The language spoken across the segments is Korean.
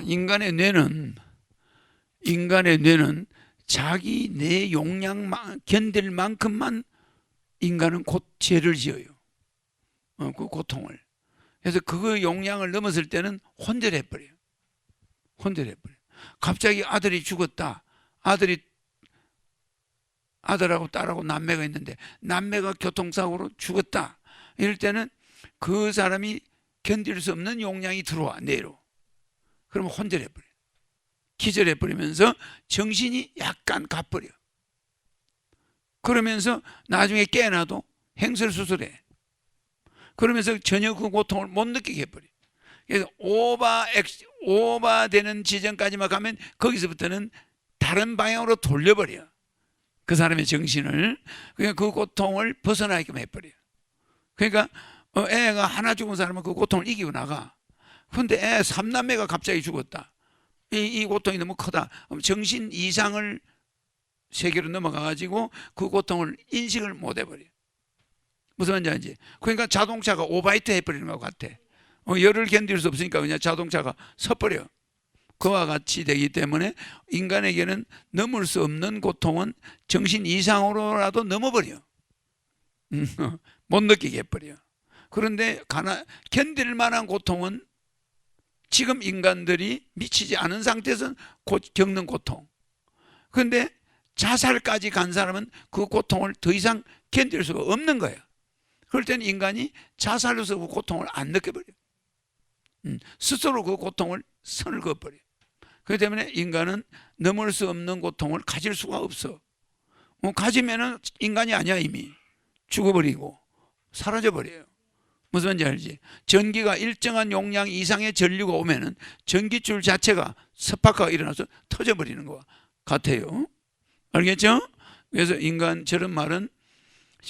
인간의 뇌는 자기 내 용량 견딜 만큼만 인간은 곧 죄를 지어요. 그 고통을. 그래서 그 용량을 넘었을 때는 혼절해버려요. 갑자기 아들이 죽었다. 아들하고 딸하고 남매가 있는데 남매가 교통사고로 죽었다. 이럴 때는 그 사람이 견딜 수 없는 용량이 들어와, 뇌로. 그러면 혼절해버려요. 기절해버리면서 정신이 약간 가버려. 그러면서 나중에 깨어나도 행설수설해. 그러면서 전혀 그 고통을 못 느끼게 해버려. 그래서 오버되는 지점까지만 가면 거기서부터는 다른 방향으로 돌려버려. 그 사람의 정신을. 그러니까 그 고통을 벗어나게끔 해버려. 그러니까 애가 하나 죽은 사람은 그 고통을 이기고 나가. 근데 애 3남매가 갑자기 죽었다. 이 고통이 너무 크다. 정신 이상을 세계로 넘어가가지고 그 고통을 인식을 못 해버려. 무슨 말인지 알지? 그러니까 자동차가 오버히트 해버리는 것 같아. 열을 견딜 수 없으니까 그냥 자동차가 서버려. 그와 같이 되기 때문에 인간에게는 넘을 수 없는 고통은 정신 이상으로라도 넘어버려. 못 느끼게 해버려. 그런데 견딜 만한 고통은 지금 인간들이 미치지 않은 상태에서 겪는 고통. 그런데 자살까지 간 사람은 그 고통을 더 이상 견딜 수가 없는 거야. 그럴 때는 인간이 자살로서 그 고통을 안 느껴버려. 스스로 그 고통을 선을 그어버려. 그렇기 때문에 인간은 넘을 수 없는 고통을 가질 수가 없어. 가지면은 인간이 아니야. 이미 죽어버리고 사라져버려요. 무슨 말인지 알지? 전기가 일정한 용량 이상의 전류가 오면은 전기줄 자체가 스파크가 일어나서 터져버리는 것 같아요. 알겠죠? 그래서 인간 저런 말은,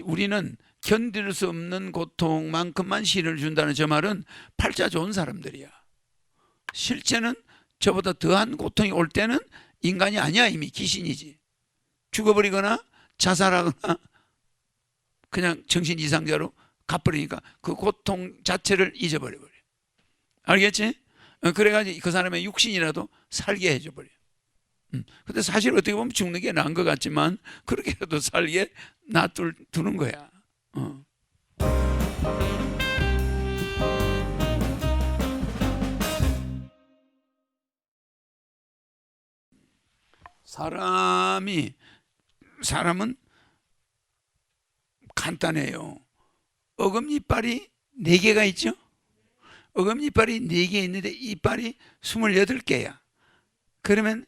우리는 견딜 수 없는 고통만큼만 신을 준다는 저 말은 팔자 좋은 사람들이야. 실제는 저보다 더한 고통이 올 때는 인간이 아니야. 이미 귀신이지. 죽어버리거나 자살하거나 그냥 정신 이상자로 가버리니까 그 고통 자체를 잊어버려버려. 알겠지? 그래가지고 그 사람의 육신이라도 살게 해줘버려. 근데 사실 어떻게 보면 죽는 게 나은 것 같지만 그렇게라도 살게 놔두는 거야. 사람은 간단해요. 어금니빨이 4개가 있죠? 어금니빨이 4개 있는데 이빨이 28개야. 그러면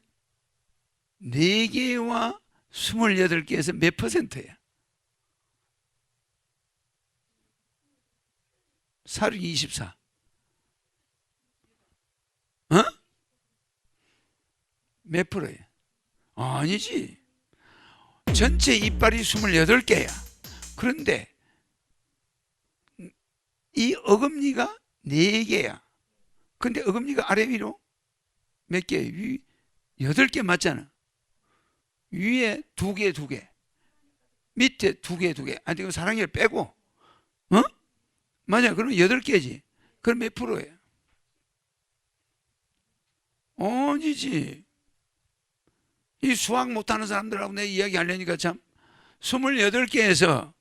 4개와 28개에서 몇 퍼센트야? 4, 24. 몇 프로야? 아니지. 전체 이빨이 28개야. 그런데 이 어금니가 4개야. 근데 어금니가 아래 위로 몇 개? 8개 맞잖아. 위에 2개. 밑에 2개. 아니, 그럼 사랑니를 빼고. 맞아. 그러면 8개지. 그럼 몇 프로예요? 아니지. 이 수학 못하는 사람들하고 내 이야기 하려니까 참. 28개에서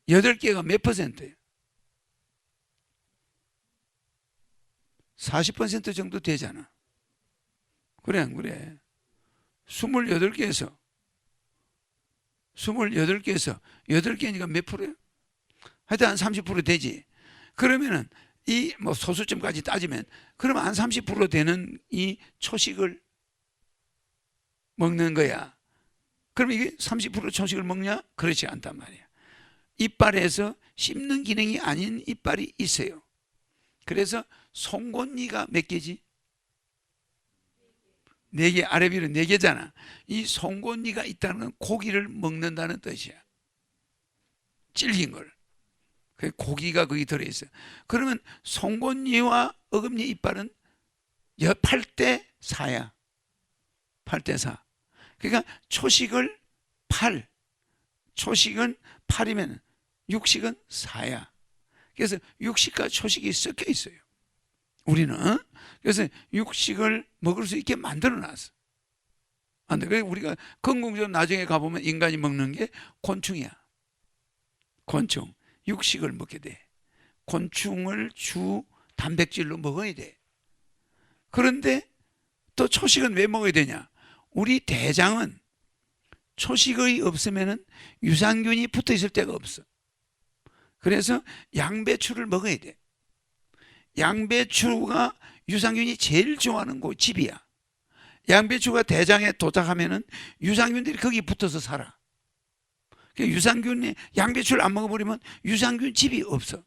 8개가 몇 퍼센트예요? 40% 정도 되잖아. 그래 안 그래? 28개에서 8개니까 몇 프로야? 하여튼 한 30% 되지. 그러면은 이 뭐 소수점까지 따지면 그러면 한 30% 되는 이 초식을 먹는 거야. 그럼 이게 30% 초식을 먹냐? 그렇지 않단 말이야. 이빨에서 씹는 기능이 아닌 이빨이 있어요. 그래서 송곳니가 몇 개지? 4개, 아래 위로 4개잖아. 이 송곳니가 있다는 건 고기를 먹는다는 뜻이야. 질긴 걸. 고기가 거기 들어있어. 그러면 송곳니와 어금니 이빨은 8대 4야. 8대 4. 그러니까 초식은 8. 초식은 8이면 육식은 4야. 그래서 육식과 초식이 섞여 있어요. 우리는. 그래서 육식을 먹을 수 있게 만들어 놨어. 안 돼. 그래서 우리가 건강적으로 나중에 가보면 인간이 먹는 게 곤충이야. 곤충. 육식을 먹게 돼. 곤충을 주 단백질로 먹어야 돼. 그런데 또 초식은 왜 먹어야 되냐? 우리 대장은 초식이 없으면 유산균이 붙어 있을 데가 없어. 그래서 양배추를 먹어야 돼. 양배추가 유산균이 제일 좋아하는 집이야. 양배추가 대장에 도착하면은 유산균들이 거기 붙어서 살아. 유산균이 양배추를 안 먹어버리면 유산균 집이 없어.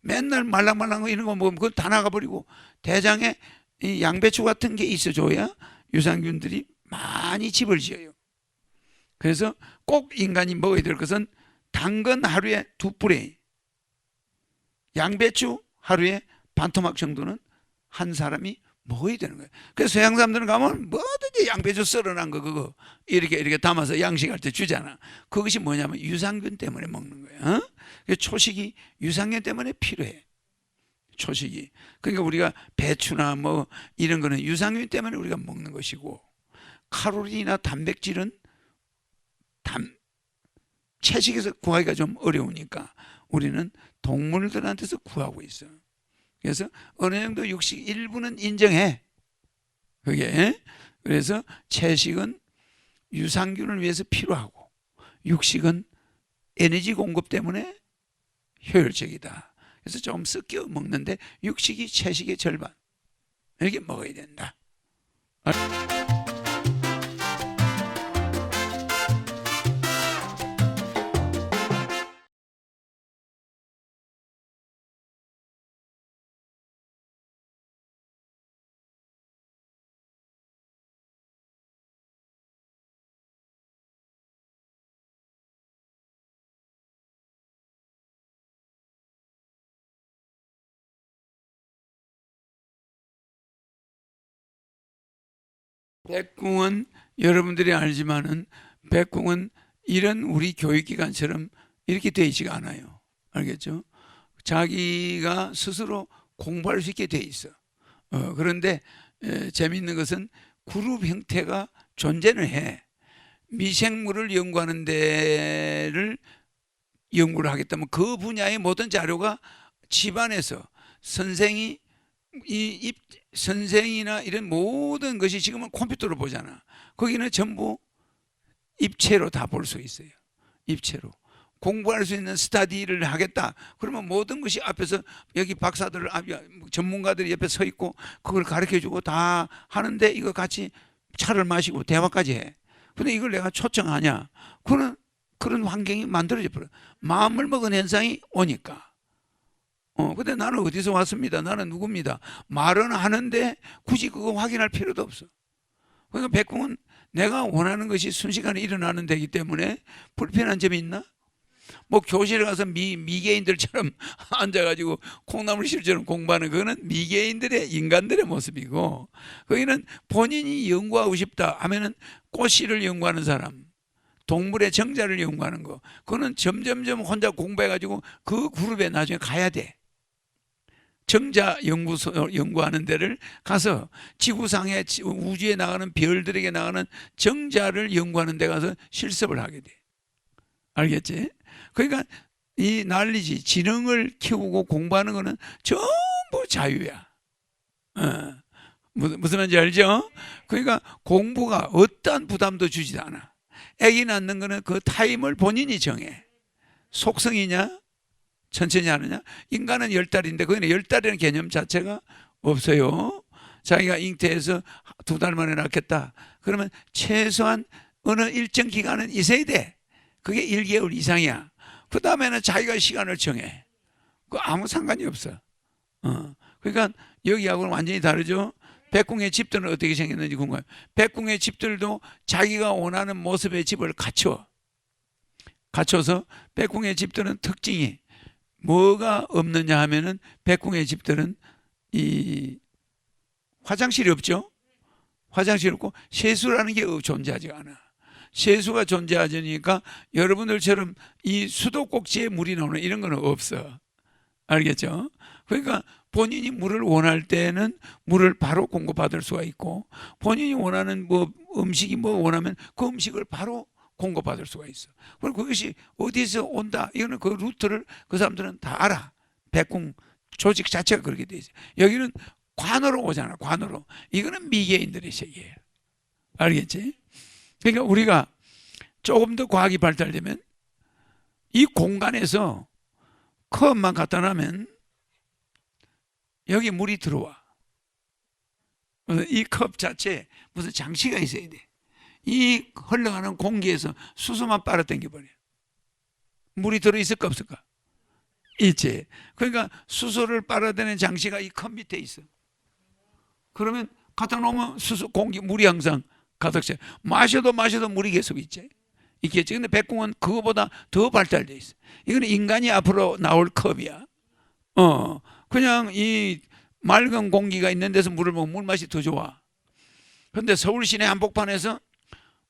맨날 말랑말랑 거 이런 거 먹으면 그건 다 나가버리고 대장에 이 양배추 같은 게 있어줘야 유산균들이 많이 집을 지어요. 그래서 꼭 인간이 먹어야 될 것은 당근 하루에 2뿌레, 양배추 하루에 반 토막 정도는 한 사람이 먹어야 되는 거예요. 그래서 서양 사람들은 가면 뭐든지 양배추 썰어난 거 그거 이렇게 담아서 양식할 때 주잖아. 그것이 뭐냐면 유산균 때문에 먹는 거예요. 초식이 유산균 때문에 필요해. 초식이. 그러니까 우리가 배추나 뭐 이런 거는 유산균 때문에 우리가 먹는 것이고, 칼로리나 단백질은 채식에서 구하기가 좀 어려우니까 우리는 동물들한테서 구하고 있어. 그래서 어느 정도 육식 일부는 인정해. 그게. 그래서 채식은 유산균을 위해서 필요하고 육식은 에너지 공급 때문에 효율적이다. 그래서 좀 섞여 먹는데 육식이 채식의 절반 이렇게 먹어야 된다. 백궁은 여러분들이 알지만은 백궁은 이런 우리 교육기관처럼 이렇게 되어 있지가 않아요. 알겠죠? 자기가 스스로 공부할 수 있게 돼 있어. 그런데 재미있는 것은 그룹 형태가 존재는 해. 미생물을 연구하는 데를 연구를 하겠다면 그 분야의 모든 자료가 집안에서 선생이나 이런 모든 것이 지금은 컴퓨터로 보잖아. 거기는 전부 입체로 다 볼 수 있어요. 입체로. 공부할 수 있는 스터디를 하겠다. 그러면 모든 것이 앞에서 여기 박사들, 전문가들이 옆에 서 있고 그걸 가르쳐 주고 다 하는데 이거 같이 차를 마시고 대화까지 해. 근데 이걸 내가 초청하냐? 그런 환경이 만들어져 버려. 마음을 먹은 현상이 오니까. 근데 나는 어디서 왔습니다. 나는 누굽니다. 말은 하는데 굳이 그거 확인할 필요도 없어. 그러니까 백궁은 내가 원하는 것이 순식간에 일어나는 데이기 때문에 불편한 점이 있나? 뭐 교실에 가서 미개인들처럼 앉아가지고 콩나물 실처럼 공부하는 그거는 미개인들의 인간들의 모습이고, 거기는 본인이 연구하고 싶다 하면은 꽃씨를 연구하는 사람, 동물의 정자를 연구하는 거, 그거는 점점점 혼자 공부해가지고 그 그룹에 나중에 가야 돼. 정자 연구소 연구하는 데를 가서 지구상의 우주에 나가는 별들에게 나가는 정자를 연구하는 데 가서 실습을 하게 돼. 알겠지? 그러니까 이 난리지 지능을 키우고 공부하는 거는 전부 자유야. 무슨 말인지 알죠? 그러니까 공부가 어떠한 부담도 주지도 않아. 아기 낳는 거는 그 타임을 본인이 정해. 속성이냐? 천천히 하느냐? 인간은 10달인데 거기는 10달이라는 개념 자체가 없어요. 자기가 잉태해서 2달 만에 낳겠다. 그러면 최소한 어느 일정 기간은 있어야 돼. 그게 1개월 이상이야. 그 다음에는 자기가 시간을 정해. 그 아무 상관이 없어. 그러니까 여기하고는 완전히 다르죠. 백궁의 집들은 어떻게 생겼는지 궁금해요. 백궁의 집들도 자기가 원하는 모습의 집을 갖춰서 백궁의 집들은 특징이 뭐가 없느냐 하면은 백궁의 집들은 이 화장실이 없죠. 화장실이 없고 세수라는 게 존재하지 않아. 세수가 존재하니까 여러분들처럼 이 수도꼭지에 물이 나오는 이런 거는 없어. 알겠죠? 그러니까 본인이 물을 원할 때는 물을 바로 공급받을 수가 있고, 본인이 원하는 뭐 음식이 뭐 원하면 그 음식을 바로 공급받을 수가 있어. 그리고 그것이 어디서 온다, 이거는 그 루트를 그 사람들은 다 알아. 백궁 조직 자체가 그렇게 돼 있어요. 여기는 관으로 오잖아, 관으로. 이거는 미개인들의 세계예요. 알겠지? 그러니까 우리가 조금 더 과학이 발달되면 이 공간에서 컵만 갖다 놔면 여기 물이 들어와. 이 컵 자체에 무슨 장치가 있어야 돼. 이 흘러가는 공기에서 수소만 빨아당겨 버려. 물이 들어있을까 없을까? 있지. 그러니까 수소를 빨아들이는 장치가 이 컵 밑에 있어. 그러면 갖다 놓으면 수소, 공기, 물이 항상 가득 차. 마셔도 물이 계속 있지. 있겠지. 근데 백궁은 그거보다 더 발달돼 있어. 이거는 인간이 앞으로 나올 컵이야. 그냥 이 맑은 공기가 있는 데서 물을 먹으면 물 맛이 더 좋아. 그런데 서울 시내 한복판에서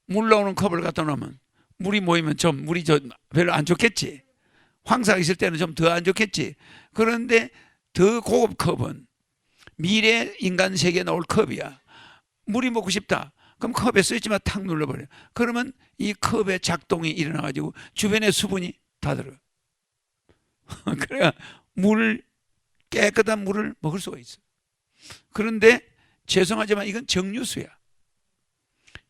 물 나오는 컵을 갖다 놓으면 물이 모이면 좀 물이 별로 안 좋겠지. 황사가 있을 때는 좀 더 안 좋겠지. 그런데 더 고급 컵은 미래 인간 세계에 나올 컵이야. 물이 먹고 싶다. 그럼 컵에 써있지만 탁 눌러버려. 그러면 이 컵의 작동이 일어나가지고 주변의 수분이 다 들어. 그래야 깨끗한 물을 먹을 수가 있어. 그런데 죄송하지만 이건 정류수야.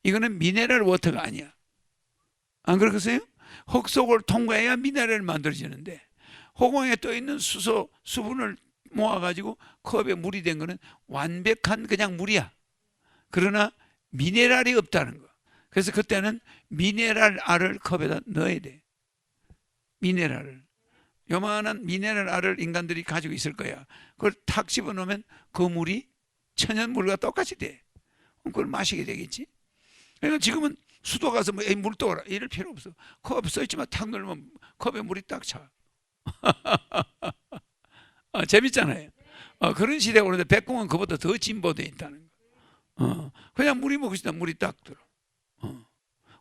이거는 미네랄 워터가 아니야. 안 그렇겠어요? 흙 속을 통과해야 미네랄이 만들어지는데, 허공에 떠 있는 수분을 모아가지고 컵에 물이 된 거는 완벽한 그냥 물이야. 그러나 미네랄이 없다는 거. 그래서 그때는 미네랄 알을 컵에다 넣어야 돼. 미네랄을. 요만한 미네랄 알을 인간들이 가지고 있을 거야. 그걸 탁 집어넣으면 그 물이 천연물과 똑같이 돼. 그걸 마시게 되겠지. 그러니까 지금은 수도 가서 뭐 물 떠오라 이럴 필요 없어. 컵 써있지만 탁 넣으면 컵에 물이 딱 차. 재밌잖아요. 그런 시대가 오는데 백궁은 그보다 더 진보되어 있다는 거. 그냥 물이 먹고 싶다 물이 딱 들어.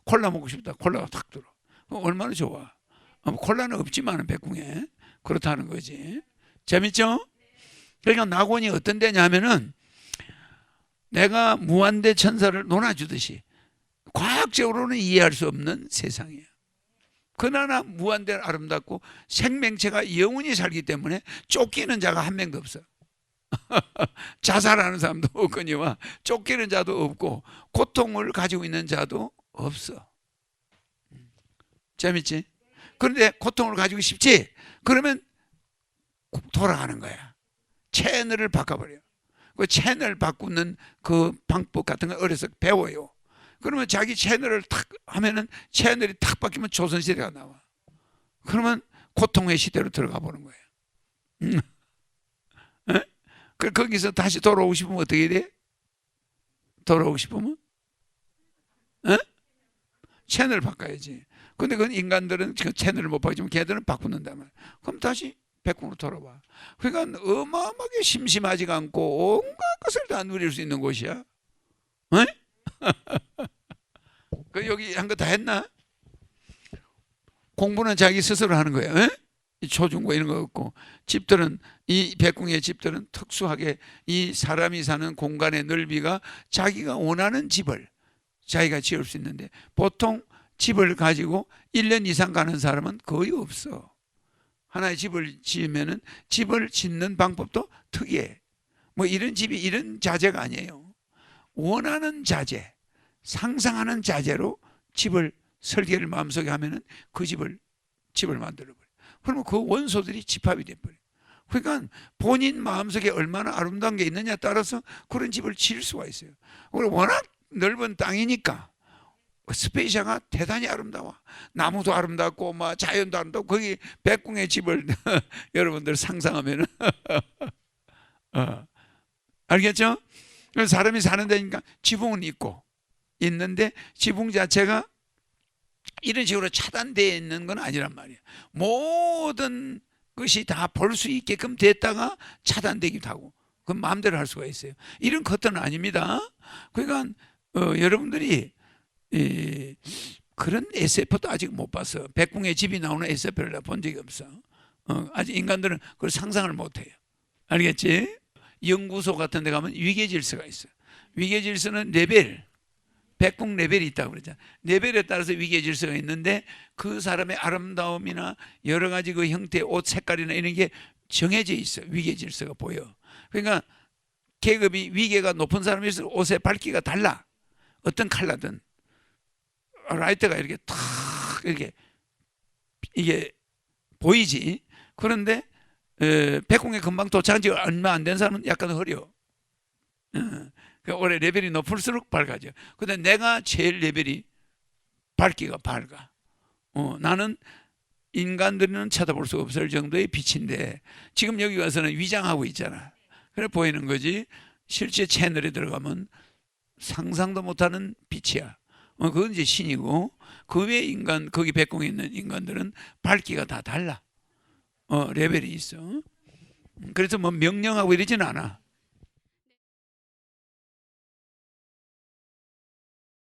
콜라 먹고 싶다 콜라가 딱 들어. 얼마나 좋아. 콜라는 없지만은 백궁에 그렇다는 거지. 재밌죠? 그러니까 낙원이 어떤 데냐면은 내가 무한대 천사를 논아주듯이 과학적으로는 이해할 수 없는 세상이에요. 그러나 무한대로 아름답고 생명체가 영원히 살기 때문에 쫓기는 자가 한 명도 없어. 자살하는 사람도 없거니와 쫓기는 자도 없고 고통을 가지고 있는 자도 없어. 재밌지? 그런데 고통을 가지고 싶지? 그러면 돌아가는 거야. 채널을 바꿔버려. 그 채널 바꾸는 그 방법 같은 거 어려서 배워요. 그러면 자기 채널을 탁 하면은 채널이 탁 바뀌면 조선시대가 나와. 그러면 고통의 시대로 들어가 보는 거예요. 거기서 다시 돌아오고 싶으면 어떻게 돼? 돌아오고 싶으면? 채널을 바꿔야지. 근데 그 인간들은 그 채널을 못 바꾸지만 걔들은 바꾸는단 말이야. 그럼 다시 백궁으로 돌아와. 그러니까 어마어마하게 심심하지가 않고 온갖 것을 다 누릴 수 있는 곳이야. 그 여기 한 거 다 했나? 공부는 자기 스스로 하는 거예요. 초중고 이런 거 없고, 집들은 이 백궁의 집들은 특수하게 이 사람이 사는 공간의 넓이가 자기가 원하는 집을 자기가 지을 수 있는데, 보통 집을 가지고 1년 이상 가는 사람은 거의 없어. 하나의 집을 지으면은 집을 짓는 방법도 특이해. 뭐 이런 집이 이런 자재가 아니에요. 원하는 자재, 상상하는 자재로 집을 설계를 마음속에 하면은 그 집을 만들어버려. 그러면 그 원소들이 집합이 돼버려. 그러니까 본인 마음속에 얼마나 아름다운 게 있느냐에 따라서 그런 집을 지을 수가 있어요. 워낙 넓은 땅이니까 스페이스가 대단히 아름다워. 나무도 아름답고 막 자연도 아름답고 거기 백궁의 집을 여러분들 상상하면 알겠죠? 사람이 사는 데니까 지붕은 있는데 지붕 자체가 이런 식으로 차단되어 있는 건 아니란 말이에요. 모든 것이 다 볼 수 있게끔 됐다가 차단되기도 하고, 그건 마음대로 할 수가 있어요. 이런 것들은 아닙니다. 그러니까 여러분들이 그런 SF도 아직 못 봤어. 백궁의 집이 나오는 SF를 본 적이 없어. 아직 인간들은 그걸 상상을 못 해요. 알겠지? 연구소 같은 데 가면 위계 질서가 있어. 위계 질서는 레벨, 백궁 레벨이 있다고 그러잖아. 레벨에 따라서 위계 질서가 있는데 그 사람의 아름다움이나 여러 가지 그 형태, 옷 색깔이나 이런 게 정해져 있어. 위계 질서가 보여. 그러니까 계급이 위계가 높은 사람일수록 옷의 밝기가 달라. 어떤 컬러든 라이트가 이렇게 탁 이렇게 이게 보이지. 그런데 백궁에 금방 도착한 지 얼마 안 된 사람은 약간 흐려. 그러니까 올해 레벨이 높을수록 밝아져. 근데 내가 제일 레벨이 밝기가 밝아. 나는 인간들은 쳐다볼 수 없을 정도의 빛인데 지금 여기 와서는 위장하고 있잖아. 그래 보이는 거지. 실제 채널에 들어가면 상상도 못하는 빛이야. 그건 이제 신이고 그 외 인간 거기 백궁에 있는 인간들은 밝기가 다 달라. 레벨이 있어. 그래서 뭐 명령하고 이러지는 않아.